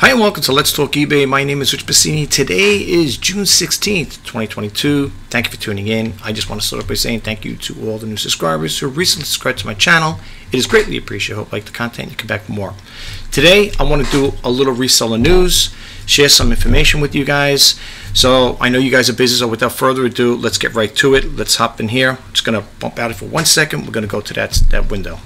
Hi and welcome to Let's Talk eBay. My name is Rich Bassini. Today is June 16th, 2022. Thank you for tuning in. I just want to start off by saying thank you to all the new subscribers who recently subscribed to my channel. It is greatly appreciated. I hope you like the content and you come back for more. Today, I want to do a little reseller news, share some information with you guys. So I know you guys are busy, so without further ado, let's get right to it. Let's hop in here. I'm just going to bump out it for 1 second. We're going to go to that window.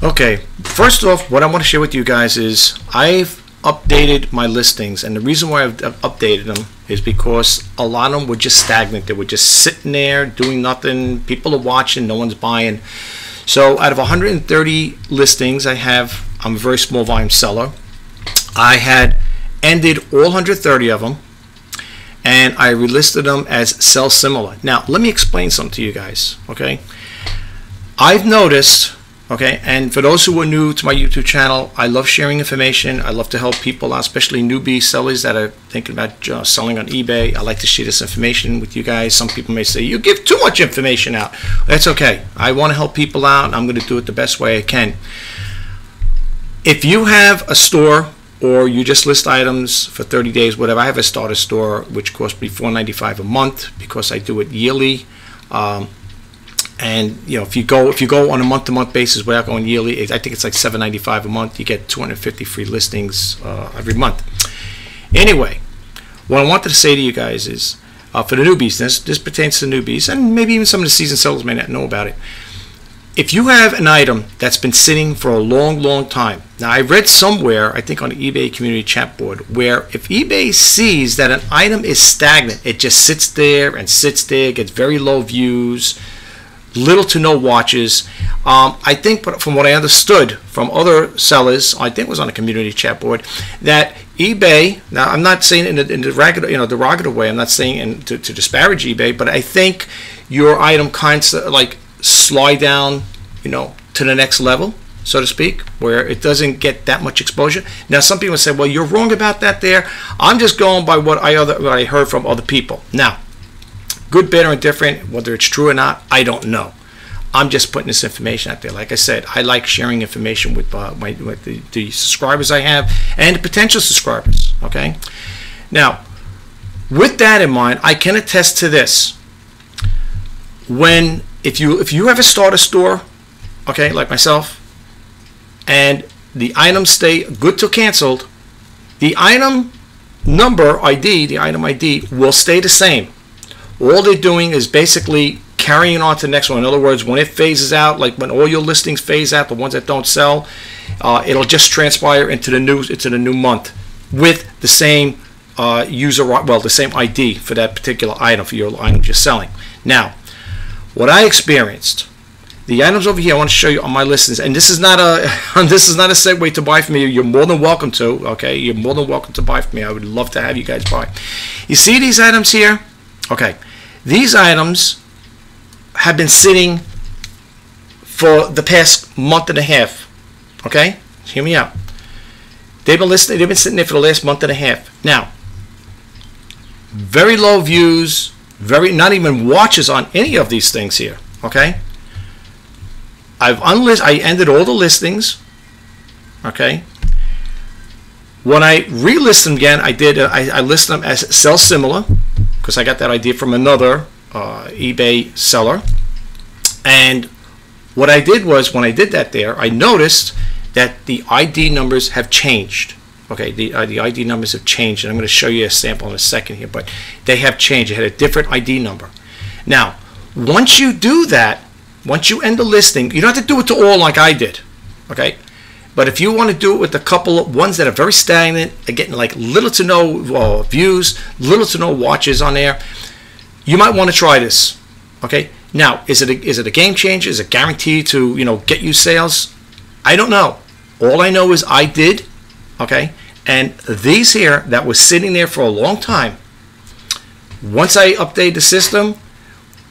Okay, first off, what I want to share with you guys is I've updated my listings, and the reason why I've updated them is because a lot of them were just stagnant. They were just sitting there doing nothing. People are watching, no one's buying. So out of 130 listings I'm a very small volume seller. I had ended all 130 of them, and I relisted them as sell similar. Now, let me explain something to you guys, okay? I've noticed, okay, and for those who are new to my YouTube channel, I love sharing information. I love to help people out, especially newbie sellers that are thinking about selling on eBay. I like to share this information with you guys. Some people may say, you give too much information out. That's okay. I want to help people out, and I'm going to do it the best way I can. If you have a store or you just list items for 30 days, whatever, I have a starter store which costs me $4.95 a month because I do it yearly. And you know, if you go on a month-to-month basis without going yearly, I think it's like $7.95 a month. You get 250 free listings every month. Anyway, what I wanted to say to you guys is, for the newbies, this pertains to newbies, and maybe even some of the seasoned sellers may not know about it. If you have an item that's been sitting for a long time, now I read somewhere, I think on the eBay community chat board, where if eBay sees that an item is stagnant, it just sits there, gets very low views, little to no watches. I think from what I understood from other sellers, I think it was on a community chat board, that eBay, now I'm not saying in the derogatory way, I'm not saying to disparage eBay, but I think your item kind of like slide down, to the next level, so to speak, where it doesn't get that much exposure. Now some people say, well, you're wrong about that there. I'm just going by what I heard from other people. Now, good, bad, or indifferent, whether it's true or not, I don't know. I'm just putting this information out there. Like I said, I like sharing information with the subscribers I have and the potential subscribers. Okay. Now, with that in mind, I can attest to this. If you ever start a store, okay, like myself, and the items stay good till canceled, the item number ID, the item ID will stay the same. All they're doing is basically carrying on to the next one. In other words, when it phases out, like when all your listings phase out, the ones that don't sell, it'll just transpire into the new month with the same the same ID for that particular item, for your item you're selling. Now, what I experienced, the items over here I want to show you on my listings, and this is not a segue to buy from me. You're more than welcome to. Okay, you're more than welcome to buy from me. I would love to have you guys buy. You see these items here? Okay, these items have been sitting for the past month and a half. Okay, hear me out. They've been sitting there for the last month and a half. Now, very low views, not even watches on any of these things here. Okay, I ended all the listings. Okay. When I relist them again, I list them as sell similar, because I got that idea from another eBay seller. And what I did was, when I did that there, I noticed that the ID numbers have changed. Okay, the ID numbers have changed, and I'm going to show you a sample in a second here, but they have changed. It had a different ID number. Now, once you do that, once you end the listing, you don't have to do it to all like I did. Okay, but if you want to do it with a couple of ones that are very stagnant, are getting like little to no views, little to no watches on there, you might want to try this. Okay. Now, is it a game changer? Is it guaranteed to get you sales? I don't know. All I know is I did. Okay. And these here that was sitting there for a long time, once I updated the system,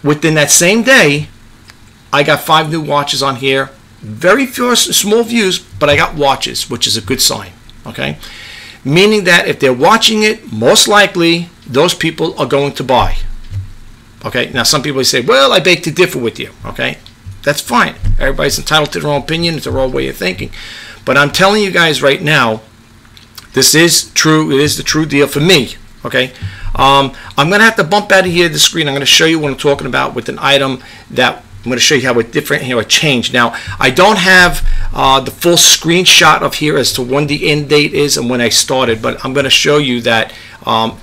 within that same day, I got 5 new watches on here. Very few small views, but I got watches, which is a good sign. Okay, meaning that if they're watching it, most likely those people are going to buy. Okay, now some people say, well, I beg to differ with you. Okay, that's fine. Everybody's entitled to their own opinion, it's their own way of thinking. But I'm telling you guys right now, This is true. It is the true deal for me. Okay. I'm going to have to bump out of here the screen. I'm going to show you what I'm talking about with an item that I'm going to show you how it different, it changed. Now, I don't have the full screenshot of here as to when the end date is and when I started, but I'm going to show you that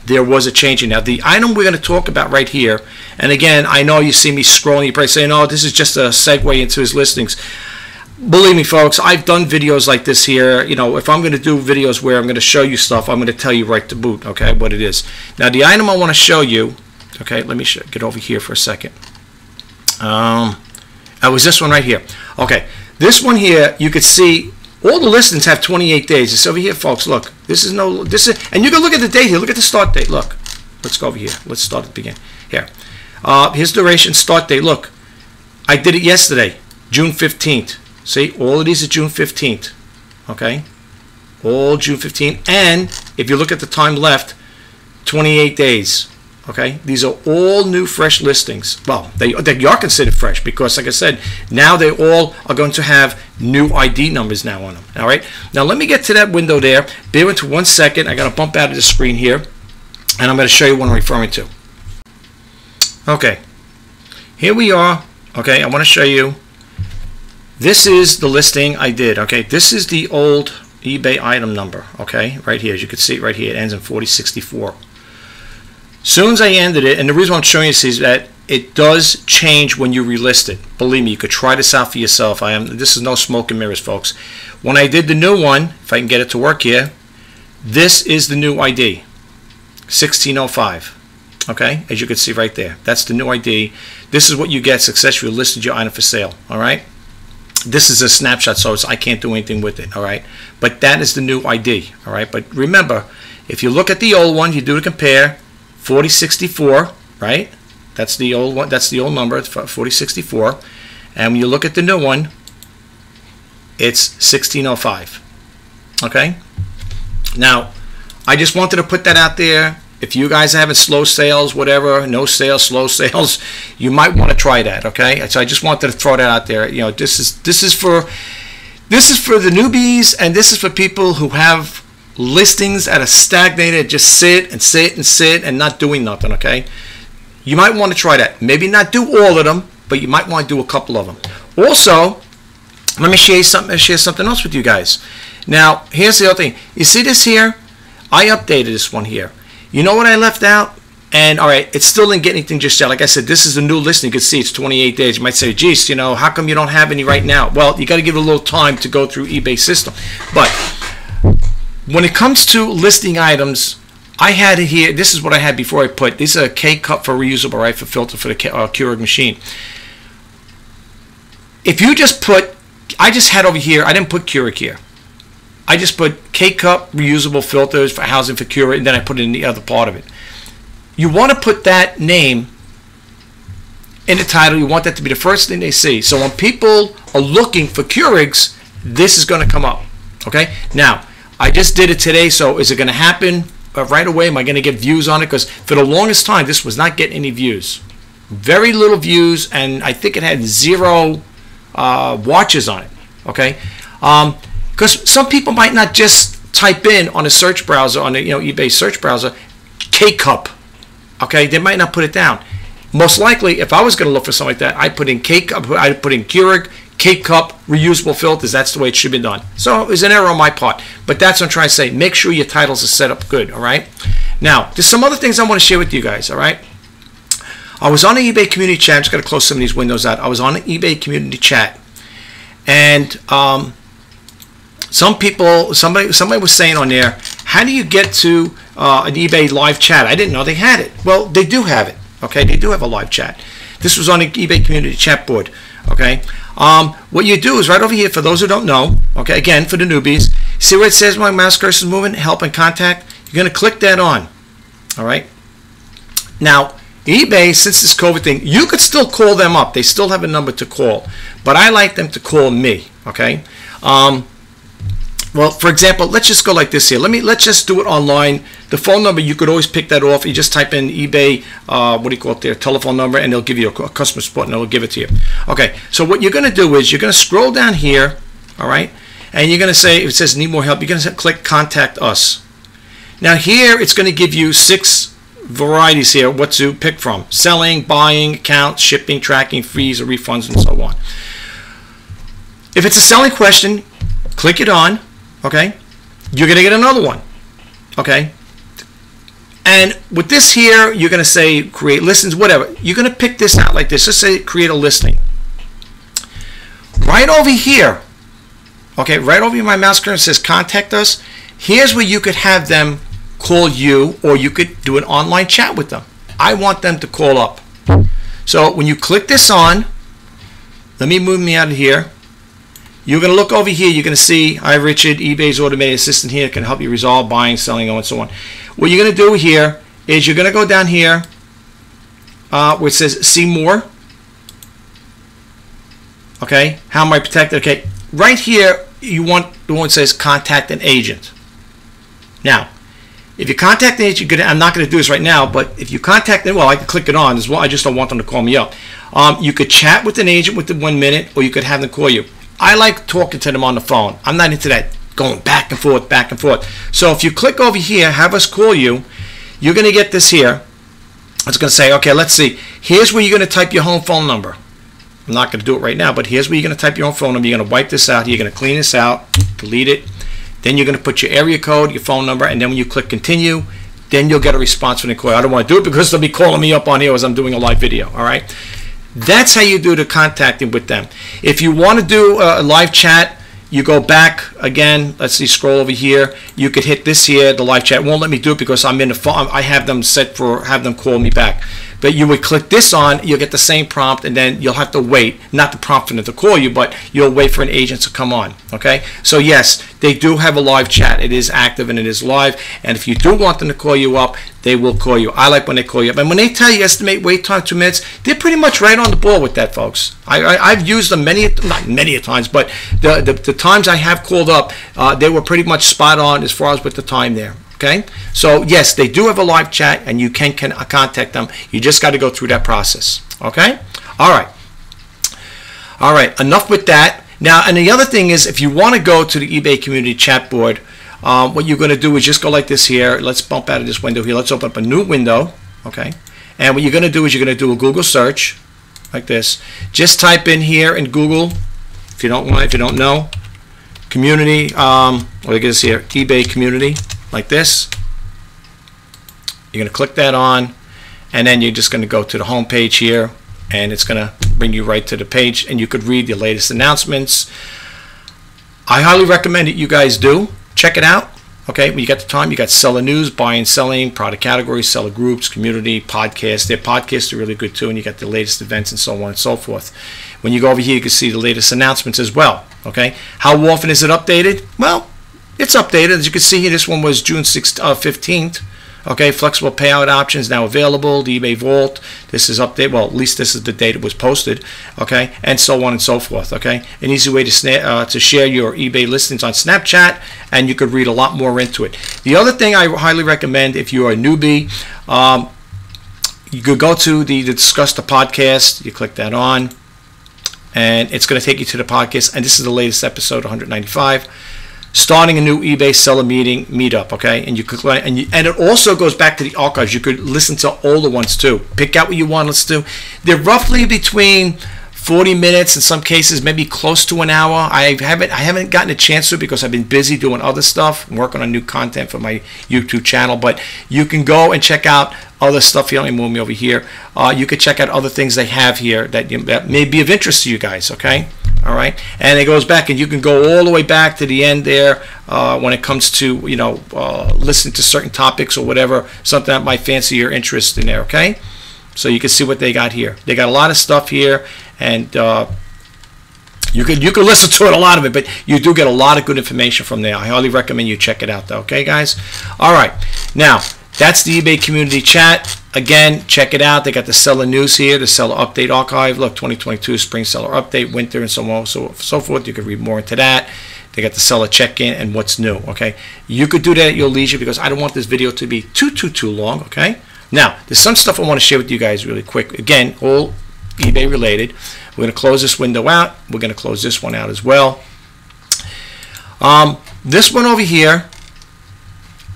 there was a change. Now, the item we're going to talk about right here, and again, I know you see me scrolling, you're probably saying, oh, this is just a segue into his listings. Believe me, folks, I've done videos like this here. You know, if I'm going to do videos where I'm going to show you stuff, I'm going to tell you right to boot, okay, what it is. Now, the item I want to show you, okay, let me get over here for a second. It was this one right here. Okay, this one here, you could see all the listings have 28 days. It's over here, folks. Look, this is, and you can look at the date here. Look at the start date. Look, let's go over here. Let's start at the beginning. Here, here's duration, start date. Look, I did it yesterday, June 15th. See, all of these are June 15th. Okay, all June 15th. And if you look at the time left, 28 days. Okay, these are all new, fresh listings. Well, they are considered fresh because, like I said, now they all are going to have new ID numbers now on them. All right, now let me get to that window there. Bear with me 1 second. I got to bump out of the screen here, and I'm going to show you what I'm referring to. Okay, here we are. Okay, I want to show you. This is the listing I did. Okay, this is the old eBay item number. Okay, right here, as you can see it right here, it ends in 4064. Soon as I ended it, and the reason I'm showing you this is that it does change when you relist it. Believe me, you could try this out for yourself. This is no smoke and mirrors, folks. When I did the new one, if I can get it to work here, this is the new ID, 1605. Okay, as you can see right there, that's the new ID. This is what you get successfully listed your item for sale. All right, this is a snapshot, so I can't do anything with it. All right, but that is the new ID. All right, but remember, if you look at the old one, you do the compare. 4064, right? That's the old one. That's the old number. It's 4064. And when you look at the new one, it's 1605. Okay. Now, I just wanted to put that out there. If you guys are having slow sales, whatever, no sales, slow sales, you might want to try that. Okay. So I just wanted to throw that out there. You know, this is for the newbies, and this is for people who have listings that are stagnated, just sit and sit and sit and not doing nothing. Okay, you might want to try that. Maybe not do all of them, but you might want to do a couple of them. Also, let me share something else with you guys. Now, here's the other thing. You see this here? I updated this one here. You know what I left out? And all right, it still didn't get anything just yet. Like I said, this is a new listing. You can see it's 28 days. You might say, geez, you know, how come you don't have any right now? Well, you got to give it a little time to go through eBay system. But when it comes to listing items, I had it here. This is what I had before I put. These are a K-cup for reusable, right, for filter for the Keurig machine. If you just put, I just had over here, I didn't put Keurig here. I just put K-cup reusable filters for housing for Keurig, and then I put it in the other part of it. You want to put that name in the title. You want that to be the first thing they see. So when people are looking for Keurigs, this is going to come up. Okay? Now, I just did it today, so is it going to happen right away? Am I going to get views on it? Because for the longest time, this was not getting any views. Very little views, and I think it had 0 watches on it. Okay? Because some people might not just type in on a search browser, on the eBay search browser, K-cup. Okay? They might not put it down. Most likely, if I was going to look for something like that, I'd put in K-cup, I'd put in Keurig, K-cup, reusable filters. That's the way it should be done. So it was an error on my part. But that's what I'm trying to say. Make sure your titles are set up good, all right? Now, there's some other things I want to share with you guys, all right? I was on the eBay community chat. I'm just going to close some of these windows out. I was on the eBay community chat. And somebody was saying on there, how do you get to an eBay live chat? I didn't know they had it. Well, they do have it, okay? They do have a live chat. This was on the eBay community chat board, okay? What you do is right over here, for those who don't know, okay, again, for the newbies, see where it says my mouse cursor is moving, help and contact? You're going to click that on, all right? Now, eBay, since this COVID thing, you could still call them up. They still have a number to call, but I like them to call me, okay? Well, for example, let's just go like this here. Let's just do it online. The phone number, you could always pick that off. You just type in eBay, what do you call it there, telephone number, and they'll give you a customer support, and they'll give it to you. Okay, so what you're going to do is you're going to scroll down here, all right, and you're going to say, if it says need more help, you're going to click contact us. Now here it's going to give you 6 varieties here what to pick from: selling, buying, accounts, shipping, tracking, fees or refunds, and so on. If it's a selling question, click it on, okay? You're going to get another one, okay? And with this here, you're going to say create listings, whatever. You're going to pick this out like this. Just say create a listing. Right over here, okay, right over my mouse cursor says contact us. Here's where you could have them call you, or you could do an online chat with them. I want them to call up. So when you click this on, let me move me out of here. You're going to look over here. You're going to see, hi Richard, eBay's automated assistant here can help you resolve buying, selling, and so on. What you're going to do here is you're going to go down here where it says see more. Okay, how am I protected? Okay, right here you want the one that says contact an agent. Now, if you contact an agent, I'm not going to do this right now, but if you contact them, well, I can click it on as well. I just don't want them to call me up. You could chat with an agent within 1 minute, or you could have them call you. I like talking to them on the phone. I'm not into that going back and forth, back and forth. So if you click over here, have us call you, you're going to get this here. It's going to say, okay, let's see. Here's where you're going to type your home phone number. I'm not going to do it right now, but here's where you're going to type your home phone number. You're going to wipe this out. You're going to clean this out, delete it. Then you're going to put your area code, your phone number, and then when you click continue, then you'll get a response from the call. I don't want to do it because they'll be calling me up on here as I'm doing a live video. All right. That's how you do the contacting with them. If you want to do a live chat, you go back again. Let's see, scroll over here. You could hit this here, the live chat. It won't let me do it because I'm in the phone. I have them set for have them call me back. But you would click this on, you'll get the same prompt, and then you'll have to wait, not the prompt for them to call you, but you'll wait for an agent to come on. Okay. So yes, they do have a live chat. It is active and it is live. And if you do want them to call you up, they will call you. I like when they call you up. And when they tell you estimate wait time 2 minutes, they're pretty much right on the ball with that, folks. I've used them not many times, but the times I have called up, they were pretty much spot on as far as with the time there. Okay, so yes, they do have a live chat, and you can contact them. You just got to go through that process. Okay, all right. Enough with that. Now, and the other thing is, if you want to go to the eBay community chat board, what you're going to do is just go like this here. Let's bump out of this window here. Let's open up a new window. Okay, and what you're going to do is you're going to do a Google search like this. Just type in here in Google, if you don't know, community. What it is here, eBay community. Like this. You're going to click that on, and then you're just going to go to the home page here, and it's going to bring you right to the page, and you could read the latest announcements. I highly recommend that you guys do. Check it out. Okay, when you got the time, you got seller news, buying, selling, product categories, seller groups, community, podcasts. Their podcasts are really good too, and you got the latest events and so on and so forth. When you go over here, you can see the latest announcements as well. Okay, how often is it updated? Well, it's updated. As you can see here, this one was June 15th. Okay, flexible payout options now available. The eBay Vault. This is updated. Well, at least this is the date it was posted. Okay, and so on and so forth. Okay, an easy way to share your eBay listings on Snapchat, and you could read a lot more into it. The other thing I highly recommend if you're a newbie, you could go to the Discuss the Podcast. You click that on, and it's going to take you to the podcast. And this is the latest episode, 195. Starting a new eBay seller meetup, okay? And you click on it, and it also goes back to the archives. You could listen to older ones too. Pick out what you want to listen to. They're roughly between 40 minutes, in some cases maybe close to an hour. I haven't gotten a chance to because I've been busy doing other stuff, working on new content for my YouTube channel. But you can go and check out other stuff here. Let me move me over here. You could check out other things they have here that may be of interest to you guys, okay? All right, and it goes back, and you can go all the way back to the end there when it comes to listening to certain topics or whatever, something that might fancy your interest in there. Okay, so you can see what they got here. They got a lot of stuff here, and you could listen to it, a lot of it, but you do get a lot of good information from there. I highly recommend you check it out, though. Okay, guys. All right, now that's the eBay community chat. Again, check it out. They got the seller news here, the seller update archive. Look, 2022 spring seller update, winter, and so on, so forth. You can read more into that. They got the seller check-in and what's new. Okay, you could do that at your leisure because I don't want this video to be too long. Okay. Now, there's some stuff I want to share with you guys really quick. Again, all eBay related. We're going to close this window out. We're going to close this one out as well. This one over here.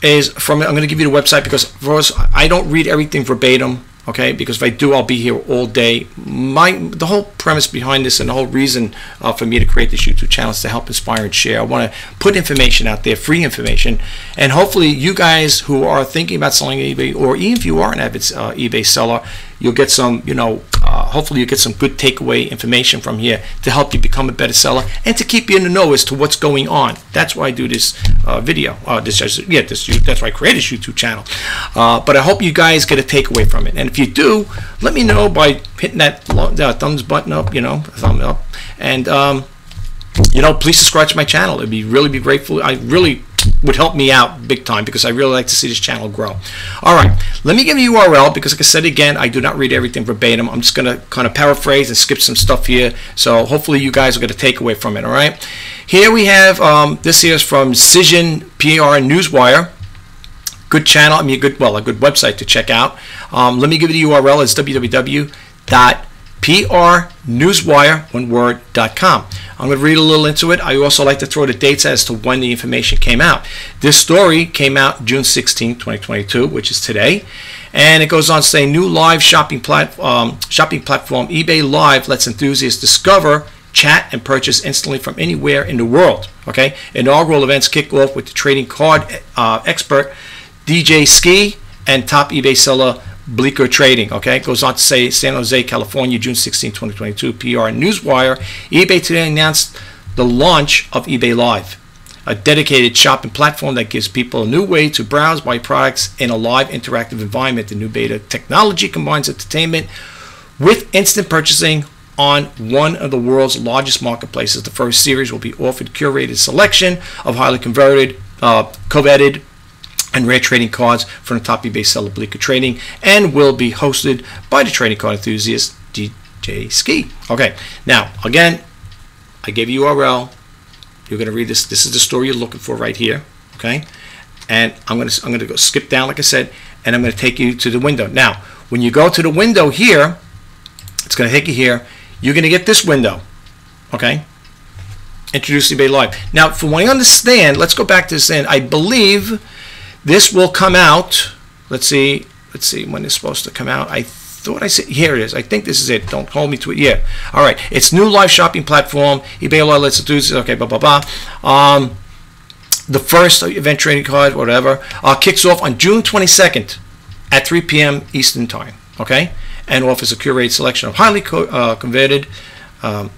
is from, I'm going to give you the website because first, I don't read everything verbatim, okay, because if I do, I'll be here all day. The whole premise behind this and the whole reason for me to create this YouTube channel is to help inspire and share. I want to put information out there, free information, and hopefully you guys who are thinking about selling on eBay, or even if you are an avid eBay seller, you'll get some, hopefully you get some good takeaway information from here to help you become a better seller and to keep you in the know as to what's going on. That's why I do this video. That's why I created this YouTube channel. But I hope you guys get a takeaway from it. And if you do, let me know by hitting that thumbs button up, thumb up, and please subscribe to my channel. It'd really be grateful. I really would help me out big time because I really like to see this channel grow. All right, let me give you a URL because, like I said again, I do not read everything verbatim. I'm just going to kind of paraphrase and skip some stuff here. So hopefully you guys will get a takeaway from it. All right, here we have this here is from Cision PR Newswire. Good channel. A good website to check out. Let me give you the URL. It's www.prnewswire.com. I'm going to read a little into it. I also like to throw the dates as to when the information came out. This story came out June 16, 2022, which is today. And it goes on to say, new live shopping platform eBay Live lets enthusiasts discover, chat, and purchase instantly from anywhere in the world. Okay, inaugural events kick off with the trading card expert DJ Ski and top eBay seller Bleecker Trading. Okay, it goes on to say San Jose, California, June 16, 2022. PR Newswire. eBay today announced the launch of eBay Live, a dedicated shopping platform that gives people a new way to browse, buy products in a live interactive environment. The new beta technology combines entertainment with instant purchasing on one of the world's largest marketplaces. The first series will be offered curated selection of highly coveted and rare trading cards from the top eBay seller Bleecker Trading, and will be hosted by the trading card enthusiast DJ Ski. Okay, now again, I gave you URL. You're going to read this. This is the story you're looking for right here. Okay, and I'm going to go skip down, like I said, and I'm going to take you to the window. Now, when you go to the window here, it's going to take you here. You're going to get this window. Okay, introduce eBay Live. Now, from what I understand, let's go back to this end. I believe this will come out. Let's see when it's supposed to come out. I thought I said, here it is. I think this is it. Don't hold me to it. Yeah. All right. It's new live shopping platform. eBay Live lets it do this. Okay. Blah blah blah. The first event trading card, whatever, kicks off on June 22nd at 3 p.m. Eastern time. Okay, and offers a curated selection of highly converted, and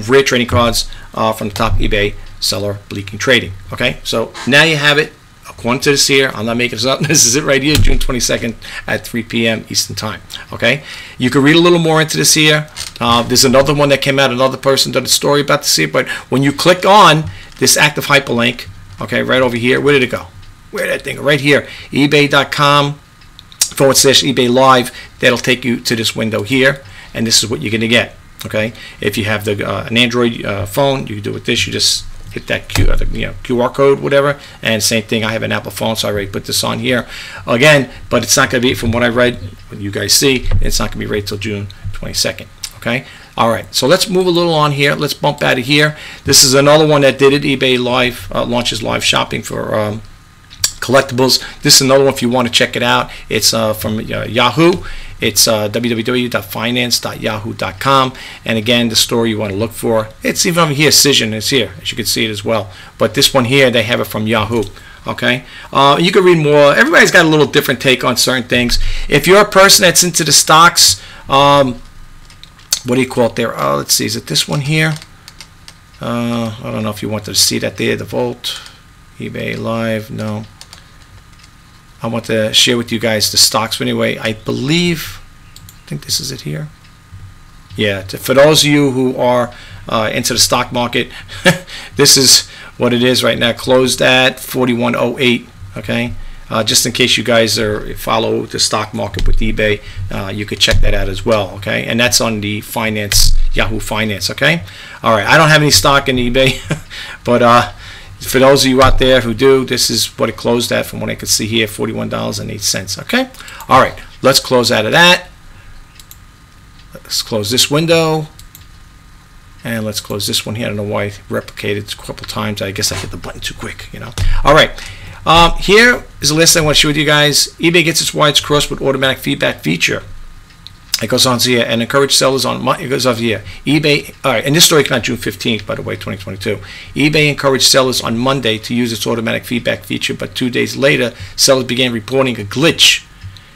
rare trading cards from the top eBay seller Bleecker Trading. Okay, so now you have it. According to this here, I'm not making this up. This is it right here, June 22nd at 3 p.m. Eastern time. Okay, you can read a little more into this here. There's another one that came out. Another person did a story about this here. But when you click on this active hyperlink, okay, right over here, where did it go? Where did that thing go? Right here, ebay.com/eBay Live. That'll take you to this window here, and this is what you're going to get. Okay, if you have an Android phone, you can do it with this. You just hit that QR code, whatever, and same thing. I have an Apple phone, so I already put this on here again, but it's not going to be, from what I read, what you guys see, it's not going to be right till June 22nd. Okay, all right, so let's move a little on here. Let's bump out of here. This is another one that did it. eBay Live launches live shopping for collectibles. This is another one if you want to check it out. It's from Yahoo. It's www.finance.yahoo.com, and again, the story you want to look for, it's even over here. Cision is here, as you can see it as well, but this one here, they have it from Yahoo. Okay, you can read more. Everybody's got a little different take on certain things. If you're a person that's into the stocks, what do you call it there? Let's see, is it this one here? I don't know if you wanted to see that there, the Volt, eBay Live. No, I want to share with you guys the stocks. But anyway, I think this is it here. Yeah, for those of you who are into the stock market, this is what it is right now. Closed at 41.08. Okay, just in case you guys follow the stock market with eBay, you could check that out as well. Okay, and that's on the finance, Yahoo Finance. Okay, all right. I don't have any stock in eBay, but for those of you out there who do, this is what it closed at from what I could see here, $41.08. Okay, all right. Let's close out of that. Let's close this window, and let's close this one here. I don't know why I replicated it a couple times. I guess I hit the button too quick. All right. Here is a list I want to share with you guys. eBay gets its wires crossed with automatic feedback feature. It goes on here and encourage sellers on. It goes off here. eBay. All right, and this story came out June 15th, by the way, 2022. eBay encouraged sellers on Monday to use its automatic feedback feature, but 2 days later, sellers began reporting a glitch.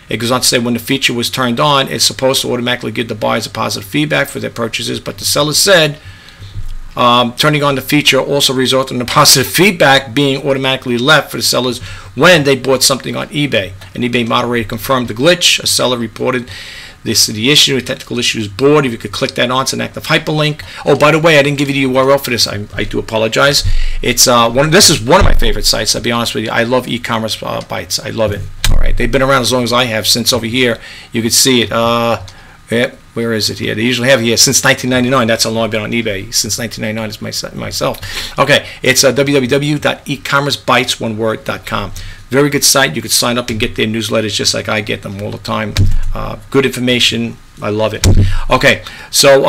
It goes on to say when the feature was turned on, it's supposed to automatically give the buyers a positive feedback for their purchases, but the sellers said turning on the feature also resulted in a positive feedback being automatically left for the sellers when they bought something on eBay. An eBay moderator confirmed the glitch. A seller reported the issue, a technical issues board. If you could click that on, it's an active hyperlink. Oh, by the way, I didn't give you the URL for this. I do apologize. It's this is one of my favorite sites. I'll be honest with you. I love e-commerce bites. I love it. All right, they've been around as long as I have. Since over here, you can see it. Yeah, where is it here? They usually have it here since 1999. That's how long I've been on eBay. Since 1999 is myself. Okay, it's www.ecommercebytes.com. Very good site. You could sign up and get their newsletters just like I get them all the time. Good information. I love it. Okay, so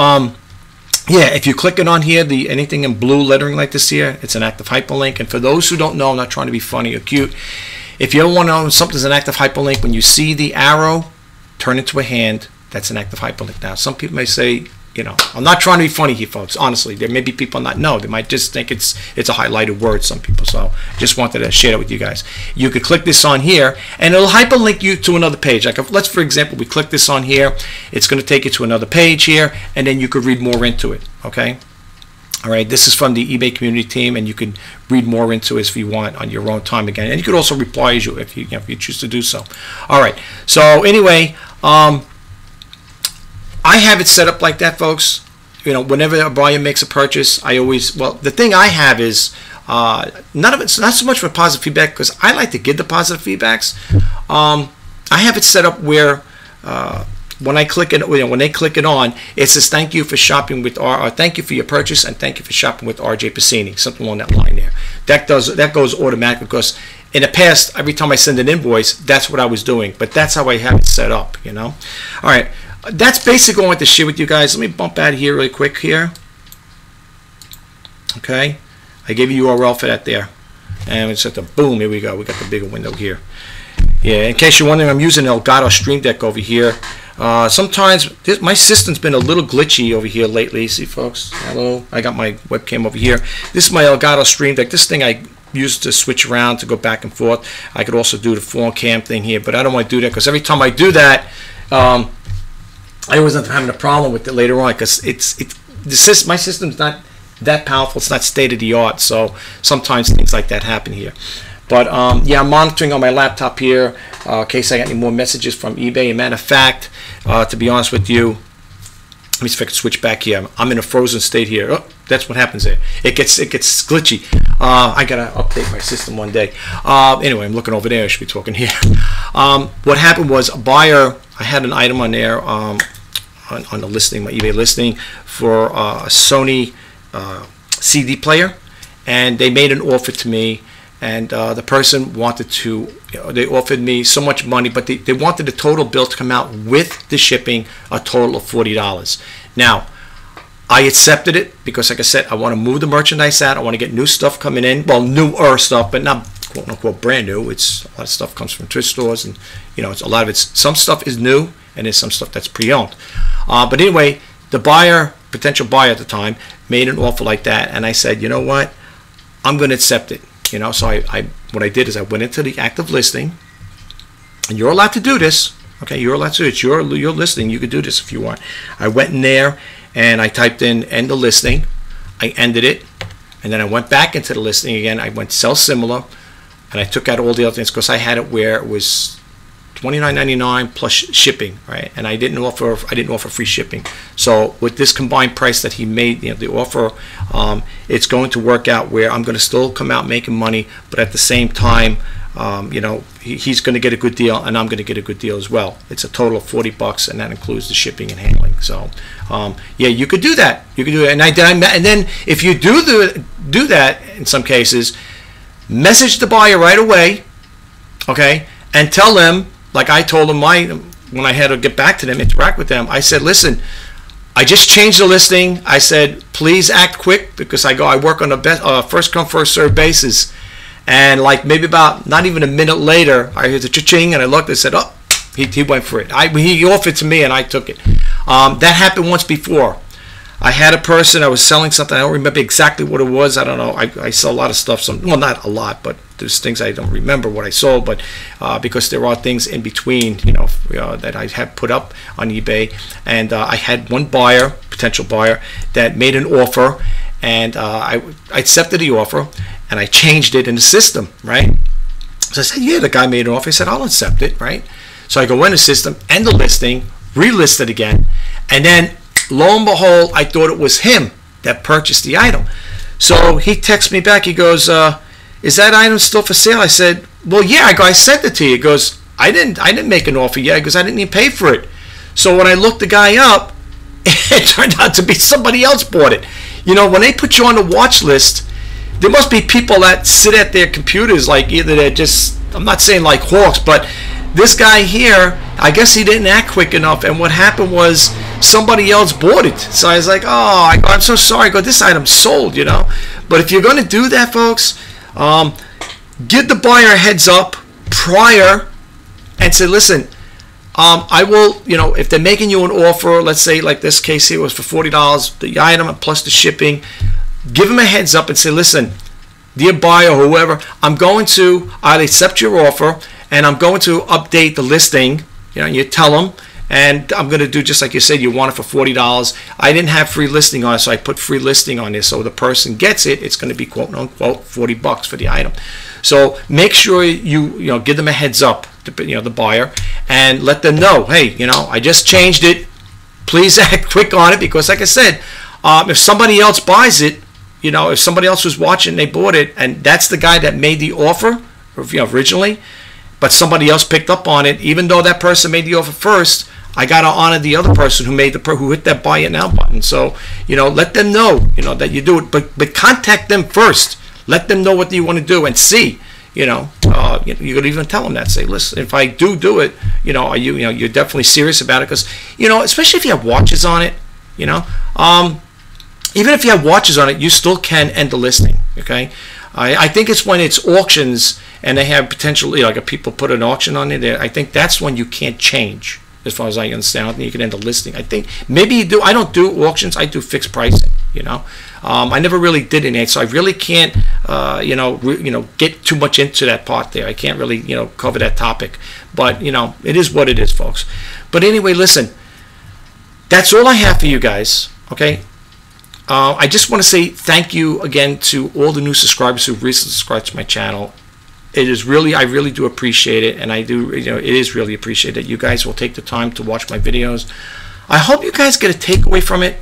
yeah, if you click it on here, anything in blue lettering like this here, it's an active hyperlink. And for those who don't know, I'm not trying to be funny or cute. If you ever want to know something's an active hyperlink, when you see the arrow turn into a hand, that's an active hyperlink. Now, some people may say, you know, I'm not trying to be funny here, folks. Honestly, there may be people not know. They might just think it's a highlighted word, some people. So just wanted to share that with you guys. You could click this on here, and it'll hyperlink you to another page. Like, let's, for example, we click this on here. It's going to take you to another page here, and then you could read more into it, okay? All right, this is from the eBay community team, and you can read more into it if you want on your own time again. And you could also reply as you if you choose to do so. All right, so anyway, I have it set up like that, folks. You know, whenever a buyer makes a purchase, I always, well, the thing I have is none of it's not so much for positive feedback because I like to give the positive feedbacks. I have it set up where when I click it, when they click it on, it says thank you for shopping with thank you for your purchase and thank you for shopping with RJ Pacini, something along that line there. That goes automatically because in the past, every time I send an invoice, that's what I was doing. But that's how I have it set up, you know. All right. That's basically what I want to share with you guys. Let me bump out of here really quick here. Okay, I gave you URL for that there, and it's at the boom. Here we go. We got the bigger window here. Yeah, in case you're wondering, I'm using Elgato Stream Deck over here. Sometimes my system's been a little glitchy over here lately. See, folks. Hello. I got my webcam over here. This is my Elgato Stream Deck. This thing I use to switch around to go back and forth. I could also do the phone cam thing here, but I don't want to do that because every time I do that. I always end up having a problem with it later on because my system's not that powerful. It's not state of the art, so sometimes things like that happen here. But yeah, I'm monitoring on my laptop here in case I got any more messages from eBay. As a matter of fact, to be honest with you, let me see if I can switch back here. I'm in a frozen state here. Oh, that's what happens there. It gets glitchy. I gotta update my system one day. Anyway, I'm looking over there. I should be talking here. What happened was a buyer. I had an item on there. On the listing, my eBay listing for a Sony CD player, and they made an offer to me, and the person wanted to, they offered me so much money, but they wanted the total bill to come out with the shipping a total of $40. Now, I accepted it because, like I said, I want to move the merchandise out. I want to get new stuff coming in, well, newer stuff, but not quote unquote brand new. It's a lot of stuff comes from thrift stores, and it's a lot of it's some stuff is new, and there's some stuff that's pre-owned. But anyway, the potential buyer at the time, made an offer like that, and I said, you know what, I'm going to accept it. So what I did is I went into the active listing, and you're allowed to do this. Okay, you're allowed to do it. It's your listing. You could do this if you want. I went in there and I typed in end the listing. I ended it, and then I went back into the listing again. I went sell similar, and I took out all the other things because I had it where it was $29.99 plus shipping, right? And I didn't offer free shipping. So with this combined price that he made, the offer, it's going to work out where I'm going to still come out making money, but at the same time, he's going to get a good deal, and I'm going to get a good deal as well. It's a total of $40, and that includes the shipping and handling. So, yeah, you could do that. You could do it, and then if you do that in some cases, message the buyer right away, okay, and tell them. Like I told them when I had to get back to them, interact with them, I said, listen, I just changed the listing. I said, please act quick because I work on a first come, first served basis. And like maybe about not even a minute later, I heard the cha-ching, and I looked and said, oh, he went for it. He offered to me, and I took it. That happened once before. I had a person, I was selling something, I don't remember exactly what it was. I don't know. I sell a lot of stuff. Well, not a lot, but there's things I don't remember what I sold, but because there are things in between, that I have put up on eBay. And I had one buyer, potential buyer, that made an offer, and I accepted the offer, and I changed it in the system, right? So I said, yeah, the guy made an offer. I said, I'll accept it, right? So I go in the system, end the listing, relist it again, and then lo and behold, I thought it was him that purchased the item. So he texts me back. He goes, is that item still for sale? I said, well, yeah. I sent it to you. He goes, I didn't make an offer yet because I didn't even pay for it. So when I looked the guy up, it turned out to be somebody else bought it. When they put you on the watch list, there must be people that sit at their computers, like either they're just, I'm not saying like hawks, but this guy here, I guess he didn't act quick enough, and what happened was somebody else bought it. So I was like, oh, I'm so sorry. This item's sold, But if you're going to do that, folks, give the buyer a heads up prior and say, listen, I will, if they're making you an offer, let's say like this case here was for $40, the item plus the shipping, give them a heads up and say, listen, dear buyer or whoever, I'll accept your offer, and I'm going to update the listing. You tell them, and I'm going to do just like you said, you want it for $40. I didn't have free listing on it, so I put free listing on this. So the person gets it, it's going to be quote unquote $40 for the item. So make sure you give them a heads up, the buyer, and let them know, hey, I just changed it. Please act quick on it, because like I said, if somebody else buys it, if somebody else was watching, they bought it, and that's the guy that made the offer, originally, but somebody else picked up on it, even though that person made the offer first, I got to honor the other person who hit that buy it now button. So, let them know, that you do it, but contact them first. Let them know what you want to do and see, you could even tell them that. Say, listen, if I do it, you're definitely serious about it, because, especially if you have watches on it, even if you have watches on it, you still can end the listing, okay? I think it's when it's auctions and they have potentially, like if people put an auction on it, I think that's when you can't change, as far as I understand. I think you can end the listing. I think maybe you do. I don't do auctions. I do fixed pricing, I never really did any, so I really can't, get too much into that part there. I can't really, cover that topic. But, it is what it is, folks. But anyway, listen, that's all I have for you guys, okay? I just want to say thank you again to all the new subscribers who recently subscribed to my channel. It is really, I really do appreciate it, and I do, it is really appreciated that you guys will take the time to watch my videos. I hope you guys get a takeaway from it.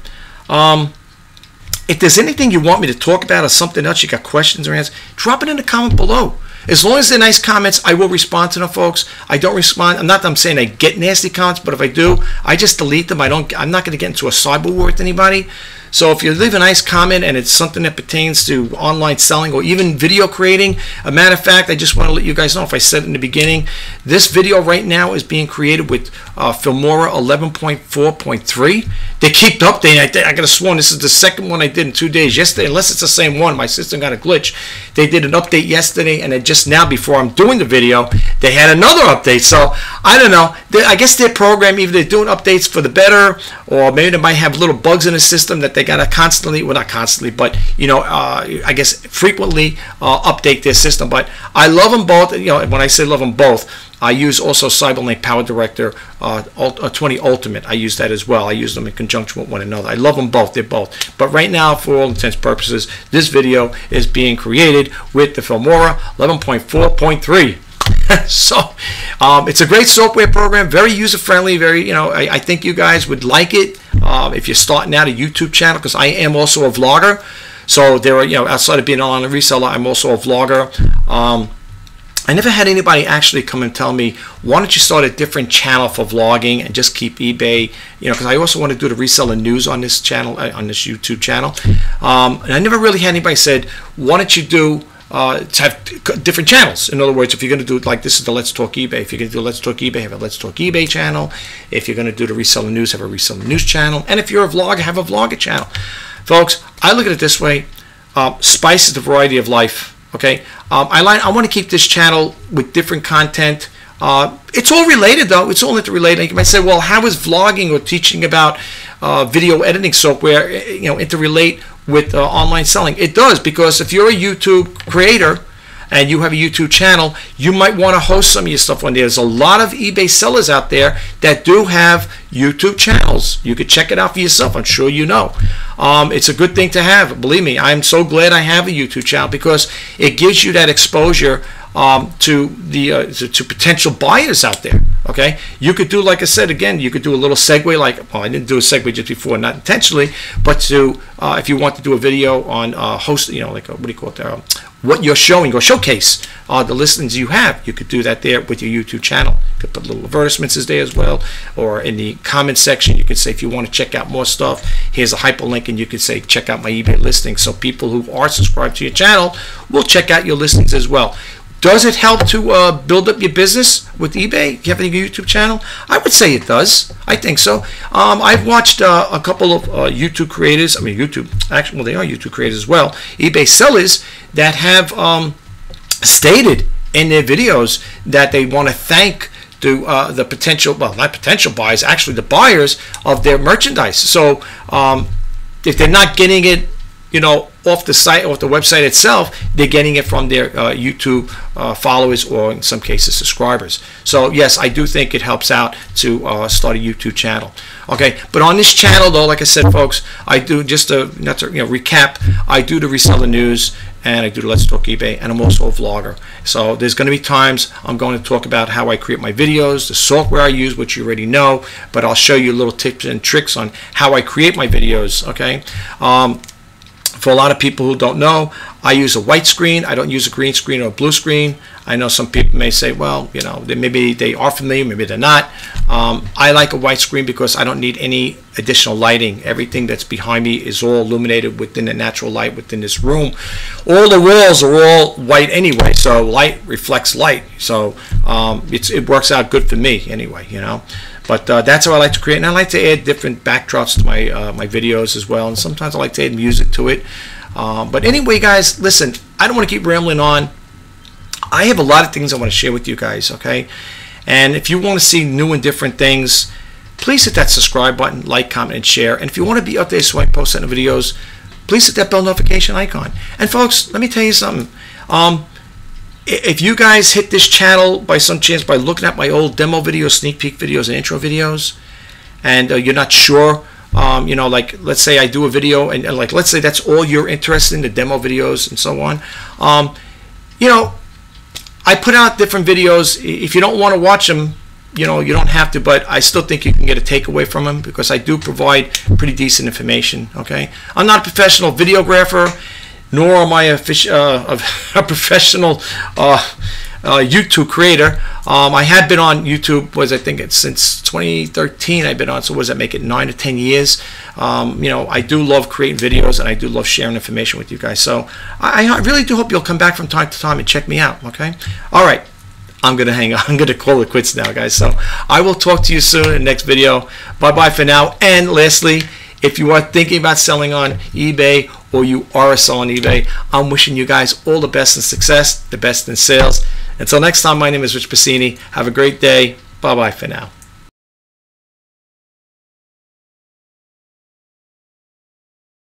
If there's anything you want me to talk about or something else, you got questions or answers, drop it in the comment below. As long as they're nice comments, I will respond to them, folks. I don't respond. I'm saying I get nasty comments, but if I do, I just delete them. I'm not going to get into a cyber war with anybody. So if you leave a nice comment and it's something that pertains to online selling or even video creating, a matter of fact, I just want to let you guys know, if I said it in the beginning, this video right now is being created with Filmora 11.4.3. They keep updating. I could have sworn this is the second one I did in 2 days. Yesterday, unless it's the same one, my system got a glitch. They did an update yesterday, and then just now before I'm doing the video, they had another update. So I don't know. I guess their program, either they're doing updates for the better, or maybe they might have little bugs in the system that they got to constantly, well, not constantly, but I guess frequently update their system. But I love them both. When I say love them both, I use also Cyberlink Power Director 20 Ultimate. I use that as well. I use them in conjunction with one another. I love them both. They're both. But right now, for all intents and purposes, this video is being created with the Filmora 11.4.3. So it's a great software program, very user-friendly, very, I think you guys would like it if you're starting out a YouTube channel, because I am also a vlogger. So there are, outside of being an online reseller, I'm also a vlogger. I never had anybody actually come and tell me, why don't you start a different channel for vlogging and just keep eBay, because I also want to do the reseller news on this channel, on this YouTube channel. And I never really had anybody said, why don't you do to have different channels. In other words, if you're going to do it like this is the Let's Talk eBay. If you're going to do Let's Talk eBay, have a Let's Talk eBay channel. If you're going to do the reseller news, have a reseller news channel. And if you're a vlogger, have a vlogger channel. Folks, I look at it this way. Spice is the variety of life. Okay, I want to keep this channel with different content. It's all related though. It's all interrelated. You might say, well, how is vlogging or teaching about video editing software, interrelate with online selling? It does, because if you're a YouTube creator and you have a YouTube channel, you might want to host some of your stuff on there. There's a lot of eBay sellers out there that do have YouTube channels. You could check it out for yourself. I'm sure you know. It's a good thing to have. Believe me, I'm so glad I have a YouTube channel, because it gives you that exposure to the to potential buyers out there. Okay, you could do, like I said again, you could do a little segue, like, well, I didn't do a segue just before, not intentionally, but to if you want to do a video on host, like what do you call it, what you're showing, or showcase the listings you have, you could do that there with your YouTube channel. You could put little advertisements there as well, or in the comment section you could say, if you want to check out more stuff, here's a hyperlink, and you could say check out my eBay listings, so people who are subscribed to your channel will check out your listings as well. Does it help to build up your business with eBay? Do you have a YouTube channel? I would say it does. I think so. I've watched a couple of YouTube creators. I mean, actually, well, they are YouTube creators as well. eBay sellers that have stated in their videos that they want to thank the potential, well, not potential buyers, actually the buyers of their merchandise. So if they're not getting it, off the site, off the website itself, they're getting it from their YouTube followers, or in some cases subscribers. So yes, I do think it helps out to start a YouTube channel. Okay, but on this channel though, like I said, folks, I do, just to recap, I do the reseller news, and I do the Let's Talk eBay, and I'm also a vlogger. So there's going to be times I'm going to talk about how I create my videos, the software I use, which you already know, but I'll show you little tips and tricks on how I create my videos. Okay. For a lot of people who don't know, I use a white screen. I don't use a green screen or a blue screen. I know some people may say, well, maybe they are familiar, maybe they're not. I like a white screen because I don't need any additional lighting. Everything that's behind me is all illuminated within the natural light within this room. All the walls are all white anyway, so light reflects light. So it works out good for me anyway, But that's how I like to create, and I like to add different backdrops to my videos as well, and sometimes I like to add music to it. But anyway, guys, listen, I don't want to keep rambling on. I have a lot of things I want to share with you guys, okay? And if you want to see new and different things, please hit that subscribe button, like, comment, and share. And if you want to be updated so I post certain videos, please hit that bell notification icon. And folks, let me tell you something. If you guys hit this channel by some chance by looking at my old demo videos, sneak peek videos, and intro videos, and you're not sure, like let's say I do a video, and like let's say that's all you're interested in, the demo videos and so on, I put out different videos. If you don't want to watch them, you don't have to, but I still think you can get a takeaway from them, because I do provide pretty decent information. Okay, I'm not a professional videographer, nor am I a professional YouTube creator. I have been on YouTube, I think it's since 2013 I've been on, so what does that make it, 9 to 10 years? I do love creating videos, and I do love sharing information with you guys. So I really do hope you'll come back from time to time and check me out, okay? All right, I'm going to hang on. I'm going to call it quits now, guys. So I will talk to you soon in the next video. Bye-bye for now. And lastly, if you are thinking about selling on eBay, or you are a seller on eBay, I'm wishing you guys all the best in success, the best in sales. Until next time, my name is Rich Pacini. Have a great day. Bye-bye for now.